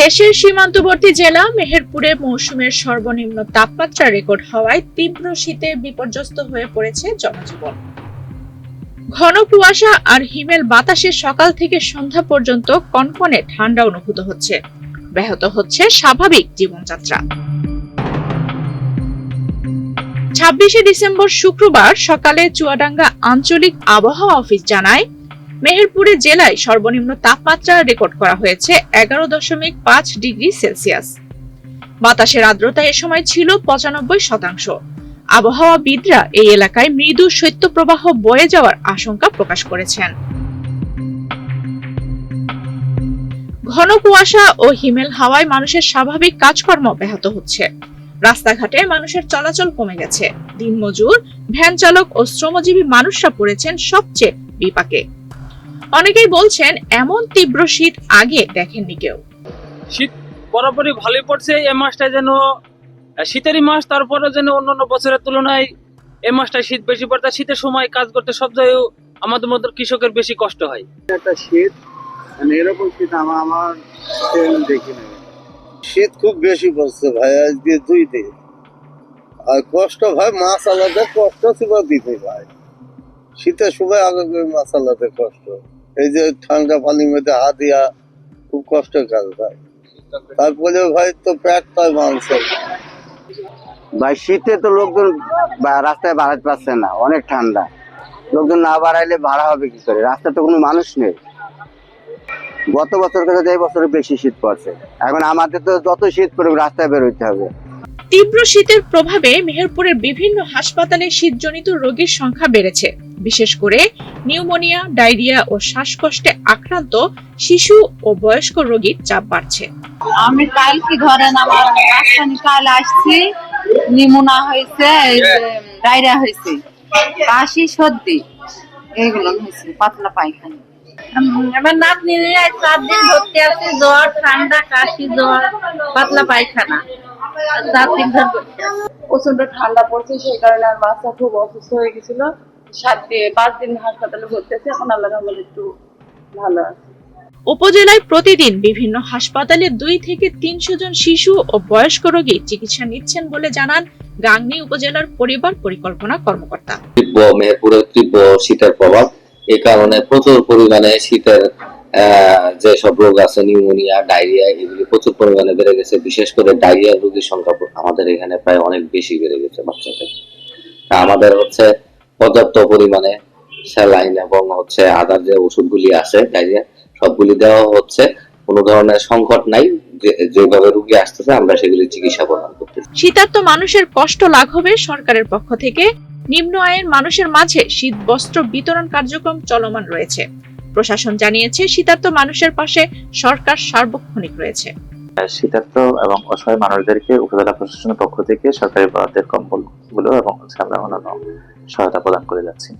দেশের সীমান্তবর্তী জেলা মেহেরপুরে মৌসুমের সর্বনিম্ন তাপমাত্রা রেকর্ড হওয়ায় তীব্র শীতে বিপর্যস্ত হয়ে পড়েছে জনজীবন। ঘন কুয়াশা আর হিমেল বাতাসে সকাল থেকে সন্ধ্যা পর্যন্ত কনকনে ঠান্ডা অনুভূত হচ্ছে, ব্যাহত হচ্ছে স্বাভাবিক জীবনযাত্রা। 26শে ডিসেম্বর শুক্রবার সকালে চুয়াডাঙ্গা আঞ্চলিক আবহাওয়া অফিস জানায়, মেহেরপুরে জেলায় সর্বনিম্ন তাপমাত্রা রেকর্ড করা হয়েছে 11.5 ডিগ্রি সেলসিয়াস। বাতাসের আর্দ্রতা এ সময় ছিল 95%। আবহাওয়াবিদরা এই এলাকায় মৃদু শৈত্যপ্রবাহ বয়ে যাওয়ার আশঙ্কা প্রকাশ করেছেন। ঘন কুয়াশা ও হিমেল হাওয়ায় মানুষের স্বাভাবিক কাজকর্ম ব্যাহত হচ্ছে। রাস্তাঘাটে মানুষের চলাচল কমে গেছে। দিনমজুর, ভ্যান চালক ও শ্রমজীবী মানুষরা পড়েছেন সবচেয়ে বিপাকে। অনেকেই বলছেন এমন তীব্র শীত আগে দেখেননি কেউ। শীত বরাবরই ভালোই পড়ছে। এই মাসটা যেন শীতেরই মাস, তারপরে যেন অন্যান্য বছরের তুলনায় এই মাসটা শীত বেশি পড়ছে। শীতের সময় কাজ করতে সব জায়গায় আমাদের মতো কৃষকের বেশি কষ্ট হয়। একটা শীত মানে এরকম শীত আমার দেখি না। শীত খুব বেশি পড়ছে ভাই, আজকে 2 দিন। আর কষ্ট ভাই, মাছ আলাদা কষ্ট ছিল দিতে ভাই। শীতের সময় আগে মাছ আলাদা কষ্ট, এই যে ঠান্ডা পানির মধ্যে হাত দিয়া খুব কষ্টের কাজ ভাই। তারপরে ভাই তো পেট পায় মানুষের ভাই। শীতে তো লোকজন রাস্তায় বাড়াতে পারছে না, অনেক ঠান্ডা। লোকজন না বাড়াইলে ভাড়া হবে কি করে? রাস্তায় তো কোনো মানুষ নেই। গত বছর থেকে এই বছরে বেশি শীত পড়ছে। এখন আমাদের তো যত শীত পড়ুক রাস্তায় বেরোতে হবে। তীব্র শীতের প্রভাবে মেহেরপুরের বিভিন্ন হাসপাতালে শীতজনিত রোগীর সংখ্যা বেড়েছে। বিশেষ করে নিউমোনিয়া, ডায়রিয়া ও শ্বাসকষ্টে আক্রান্ত শিশু ও বয়স্ক রোগীর চাপ বাড়ছে। আমি কালকে ধরেন আমার রাজধানী কাল আসছি, নিমোনা হয়েছে, ডায়রিয়া হয়েছে, কাশি, সর্দি, এইগুলো হয়েছে, পাতলা পায়খানা। আমার নাতনি 4 দিন ভর্তি আছে, জ্বর, ঠান্ডা, কাশি, জ্বর, পাতলা পায়খানা। 4 দিন ধরে প্রচন্ড ঠান্ডা পড়ছে, সেই কারণে আর বাচ্চা খুব অসুস্থ হয়ে গেছিল। 5 দিন হাসপাতালে ভর্তি আছে, এখন আল্লাহর রহমতে একটু ভালো আছে। উপজেলায় প্রতিদিন বিভিন্ন হাসপাতালে 2 থেকে 300 জন শিশু ও বয়স্ক রোগী চিকিৎসা নিচ্ছেন বলে জানান গাংনী উপজেলার পরিবার পরিকল্পনা কর্মকর্তা। মেহেরপুরে তীব্র শীতের প্রভাব, এই কারণে প্রচুর পরিমাণে শীতের যে সব রোগ আছে, নিউমোনিয়া, ডায়রিয়া, এগুলি প্রচুর পরিমাণে বেড়ে গেছে। বিশেষ করে ডায়রিয়া রোগীর সংখ্যা আমাদের এখানে প্রায় অনেক বেশি বেড়ে গেছে বাচ্চাদের। আমাদের পর্যাপ্ত পরিমাণে স্যালাইন এবং আদার যে ওষুধগুলি আছে ডায়রিয়া, সবগুলি দেওয়া হচ্ছে। কোনো ধরনের সংকট নাই। যেভাবে রোগী আসতেছে আমরা সেগুলি চিকিৎসা প্রদান করতেছি। শীতার্ত মানুষের কষ্ট লাঘবে সরকারের পক্ষ থেকে নিম্ন আয়ের মানুষের মাঝে শীত বস্ত্র বিতরণ কার্যক্রম চলমান রয়েছে। প্রশাসন জানিয়েছে শীতার্ত মানুষের পাশে সরকার সার্বক্ষণিক রয়েছে। শীতার্ত এবং অসহায় মানুষদেরকে উপজেলা প্রশাসনের পক্ষ থেকে সরকারি বরাদ্দের কম্বলগুলো এবং আমরা অন্যান্য সহায়তা প্রদান করে যাচ্ছি।